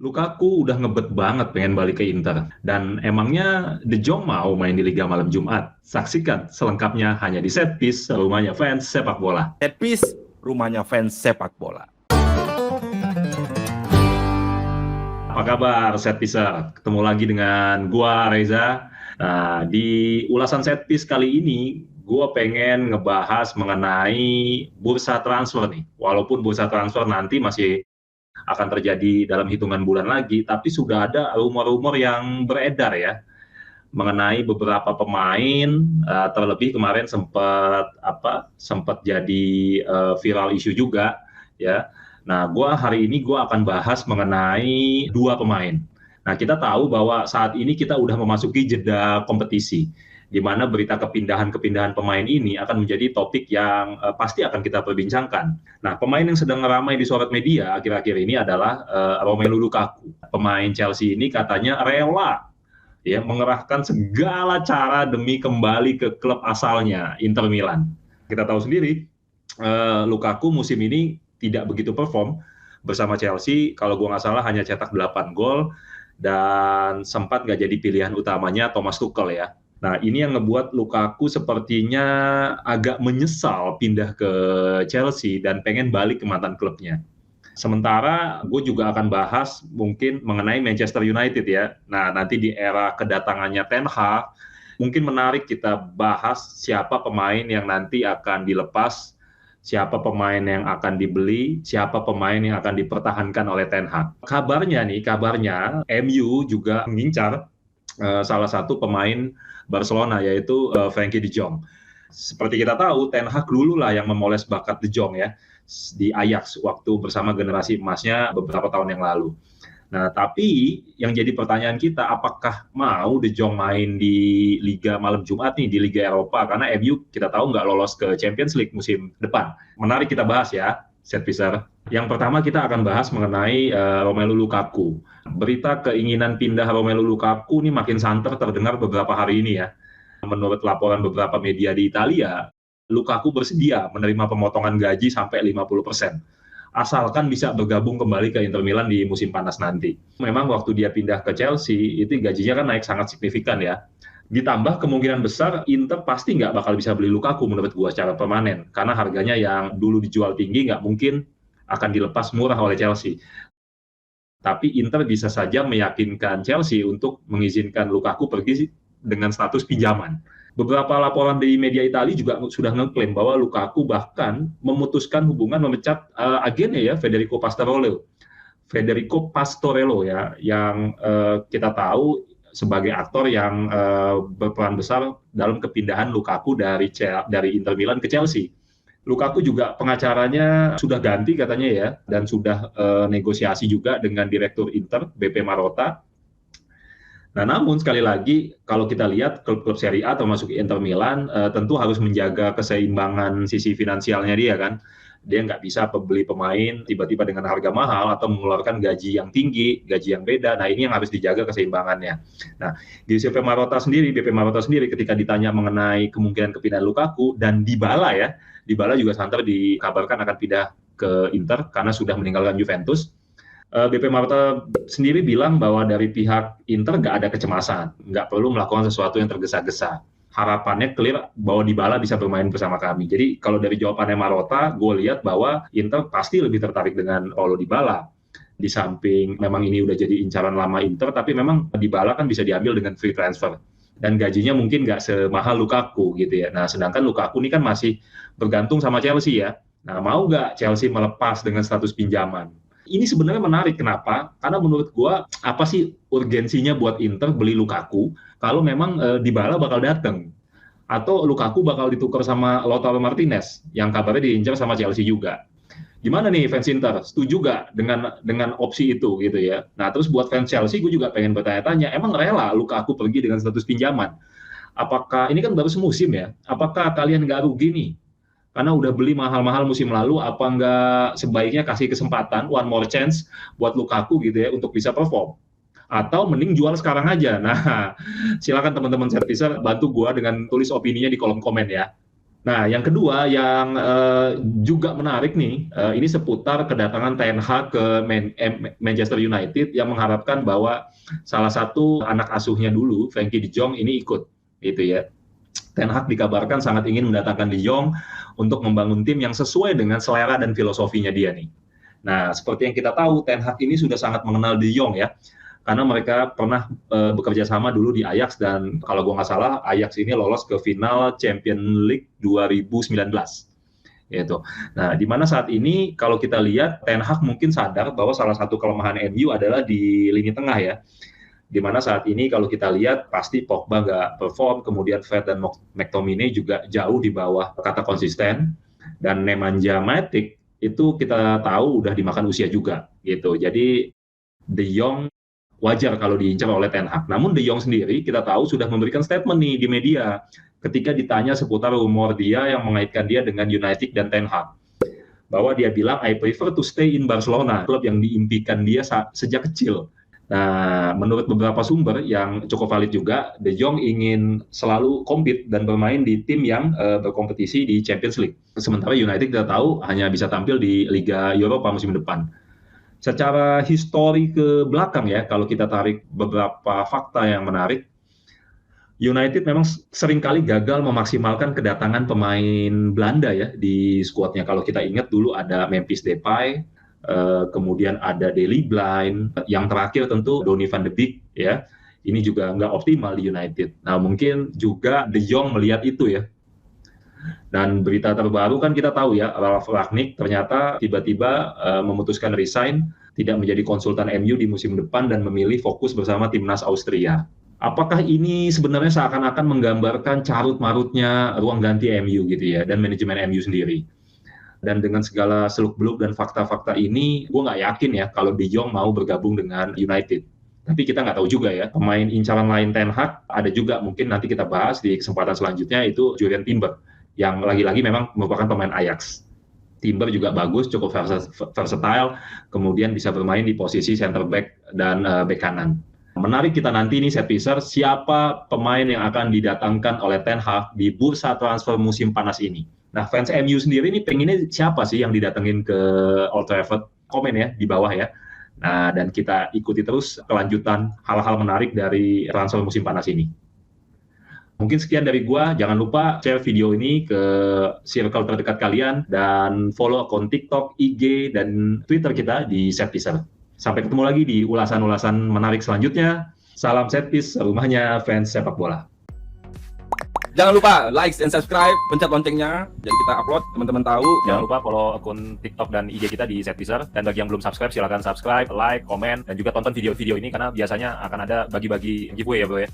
Lukaku udah ngebet banget pengen balik ke Inter. Dan emangnya De Jong mau main di Liga Malam Jumat? Saksikan selengkapnya hanya di Setpiece, rumahnya fans sepak bola. Setpiece, rumahnya fans sepak bola. Apa kabar Setpicer? Ketemu lagi dengan gua Reza. Nah, di ulasan Setpiece kali ini gua pengen ngebahas mengenai bursa transfer nih. Walaupun bursa transfer nanti masih akan terjadi dalam hitungan bulan lagi, tapi sudah ada rumor-rumor yang beredar ya mengenai beberapa pemain, terlebih kemarin sempat jadi viral isu juga ya. Nah, hari ini akan bahas mengenai dua pemain. Nah, kita tahu bahwa saat ini kita udah memasuki jeda kompetisi, di mana berita kepindahan pemain ini akan menjadi topik yang pasti akan kita perbincangkan. Nah, pemain yang sedang ramai disorot media akhir-akhir ini adalah Romelu Lukaku. Pemain Chelsea ini katanya rela ya mengerahkan segala cara demi kembali ke klub asalnya, Inter Milan. Kita tahu sendiri, Lukaku musim ini tidak begitu perform bersama Chelsea. Kalau gue nggak salah hanya cetak 8 gol dan sempat nggak jadi pilihan utamanya Thomas Tuchel ya. Nah, ini yang ngebuat Lukaku sepertinya agak menyesal pindah ke Chelsea dan pengen balik ke mantan klubnya. Sementara gue juga akan bahas mungkin mengenai Manchester United ya. Nah, nanti di era kedatangannya Ten Hag, mungkin menarik kita bahas siapa pemain yang nanti akan dilepas, siapa pemain yang akan dibeli, siapa pemain yang akan dipertahankan oleh Ten Hag. Kabarnya MU juga mengincar salah satu pemain Barcelona, yaitu Frenkie de Jong. Seperti kita tahu, Ten Hag dulu lah yang memoles bakat de Jong ya di Ajax waktu bersama generasi emasnya beberapa tahun yang lalu. Nah, tapi yang jadi pertanyaan kita, apakah mau De Jong main di Liga Malam Jumat nih, di Liga Eropa? Karena MU kita tahu nggak lolos ke Champions League musim depan. Menarik kita bahas ya, Setpicer. Yang pertama kita akan bahas mengenai Romelu Lukaku. Berita keinginan pindah Romelu Lukaku ini makin santer terdengar beberapa hari ini ya. Menurut laporan beberapa media di Italia, Lukaku bersedia menerima pemotongan gaji sampai 50%. Asalkan bisa bergabung kembali ke Inter Milan di musim panas nanti. Memang waktu dia pindah ke Chelsea, itu gajinya kan naik sangat signifikan ya. Ditambah kemungkinan besar Inter pasti nggak bakal bisa beli Lukaku menurut gua secara permanen. Karena harganya yang dulu dijual tinggi nggak mungkin akan dilepas murah oleh Chelsea. Tapi Inter bisa saja meyakinkan Chelsea untuk mengizinkan Lukaku pergi dengan status pinjaman. Beberapa laporan di media Italia juga sudah ngeklaim bahwa Lukaku bahkan memutuskan hubungan memecat agennya ya, Federico Pastorello ya, yang kita tahu sebagai aktor yang berperan besar dalam kepindahan Lukaku dari Inter Milan ke Chelsea. Lukaku juga pengacaranya sudah ganti katanya ya, dan sudah negosiasi juga dengan direktur Inter, BP Marotta. Nah, namun sekali lagi kalau kita lihat klub-klub Serie A termasuk Inter Milan tentu harus menjaga keseimbangan sisi finansialnya dia kan. Dia nggak bisa beli pemain tiba-tiba dengan harga mahal atau mengeluarkan gaji yang tinggi, gaji yang beda. Nah, ini yang harus dijaga keseimbangannya. Nah, di BP Marotta sendiri ketika ditanya mengenai kemungkinan kepindahan Lukaku dan Dybala juga santer dikabarkan akan pindah ke Inter karena sudah meninggalkan Juventus. BP Marotta sendiri bilang bahwa dari pihak Inter nggak ada kecemasan, nggak perlu melakukan sesuatu yang tergesa-gesa. Harapannya clear bahwa Dybala bisa bermain bersama kami. Jadi kalau dari jawabannya Marotta, gue lihat bahwa Inter pasti lebih tertarik dengan Paulo Dybala. Di samping memang ini udah jadi incaran lama Inter, tapi memang Dybala kan bisa diambil dengan free transfer. Dan gajinya mungkin nggak semahal Lukaku gitu ya. Nah, sedangkan Lukaku ini kan masih bergantung sama Chelsea ya. Nah, mau nggak Chelsea melepas dengan status pinjaman? Ini sebenarnya menarik, kenapa? Karena menurut gua apa sih urgensinya buat Inter beli Lukaku kalau memang Dybala bakal datang atau Lukaku bakal ditukar sama Lautaro Martinez yang kabarnya diincar sama Chelsea juga. Gimana nih fans Inter? Setuju gak dengan opsi itu gitu ya? Nah, terus buat fans Chelsea gue juga pengen bertanya-tanya, emang rela Lukaku pergi dengan status pinjaman? Apakah ini kan baru semusim ya? Apakah kalian nggak rugi nih? Karena udah beli mahal-mahal musim lalu, apa nggak sebaiknya kasih kesempatan, one more chance buat Lukaku gitu ya, untuk bisa perform? Atau mending jual sekarang aja? Nah, silakan teman-teman Setpicer bantu gua dengan tulis opininya di kolom komen ya. Nah, yang kedua yang juga menarik nih, ini seputar kedatangan Ten Hag ke Manchester United yang mengharapkan bahwa salah satu anak asuhnya dulu, Frenkie de Jong ini ikut, gitu ya. Ten Hag dikabarkan sangat ingin mendatangkan de Jong untuk membangun tim yang sesuai dengan selera dan filosofinya dia nih. Nah, seperti yang kita tahu, Ten Hag ini sudah sangat mengenal de Jong ya, karena mereka pernah bekerja sama dulu di Ajax, dan kalau gue nggak salah Ajax ini lolos ke final Champions League 2019 gitu. Nah, di mana saat ini kalau kita lihat Ten Hag mungkin sadar bahwa salah satu kelemahan MU adalah di lini tengah ya. Di mana saat ini kalau kita lihat pasti Pogba nggak perform, kemudian Fred dan McTominay juga jauh di bawah kata konsisten, dan Nemanja Matic itu kita tahu udah dimakan usia juga gitu. Jadi De Jong wajar kalau diincar oleh Ten Hag. Namun De Jong sendiri kita tahu sudah memberikan statement nih di media ketika ditanya seputar rumor dia yang mengaitkan dia dengan United dan Ten Hag. Bahwa dia bilang, I prefer to stay in Barcelona, klub yang diimpikan dia sejak kecil. Nah, menurut beberapa sumber yang cukup valid juga, De Jong ingin selalu compete dan bermain di tim yang berkompetisi di Champions League. Sementara United kita tahu hanya bisa tampil di Liga Eropa musim depan. Secara histori ke belakang ya, kalau kita tarik beberapa fakta yang menarik, United memang seringkali gagal memaksimalkan kedatangan pemain Belanda ya di skuadnya. Kalau kita ingat dulu ada Memphis Depay, kemudian ada Daley Blind, yang terakhir tentu Donny van de Beek ya. Ini juga nggak optimal di United. Nah, mungkin juga De Jong melihat itu ya. Dan berita terbaru kan kita tahu ya, Ralf Rangnick ternyata tiba-tiba memutuskan resign, tidak menjadi konsultan MU di musim depan dan memilih fokus bersama timnas Austria. Apakah ini sebenarnya seakan-akan menggambarkan carut-marutnya ruang ganti MU gitu ya, dan manajemen MU sendiri? Dan dengan segala seluk-beluk dan fakta-fakta ini, gue nggak yakin ya kalau De Jong mau bergabung dengan United. Tapi kita nggak tahu juga ya, pemain incaran lain Ten Hag ada juga, mungkin nanti kita bahas di kesempatan selanjutnya, itu Jurriën Timber, yang lagi-lagi memang merupakan pemain Ajax. Timber juga bagus, cukup versatile, kemudian bisa bermain di posisi center back dan back kanan. Menarik kita nanti nih set piecer, siapa pemain yang akan didatangkan oleh Ten Hag di bursa transfer musim panas ini. Nah, fans MU sendiri nih pengennya siapa sih yang didatengin ke Old Trafford? Komen ya di bawah ya. Nah, dan kita ikuti terus kelanjutan hal-hal menarik dari transfer musim panas ini. Mungkin sekian dari gua, jangan lupa share video ini ke circle terdekat kalian dan follow akun TikTok, IG, dan Twitter kita di Set Piecer. Sampai ketemu lagi di ulasan-ulasan menarik selanjutnya. Salam Set Piece, rumahnya fans sepak bola. Jangan lupa like dan subscribe, pencet loncengnya, jadi kita upload, teman-teman tahu. Jangan lupa follow akun TikTok dan IG kita di Set Piecer. Dan bagi yang belum subscribe, silakan subscribe, like, komen, dan juga tonton video-video ini karena biasanya akan ada bagi-bagi giveaway ya bro ya.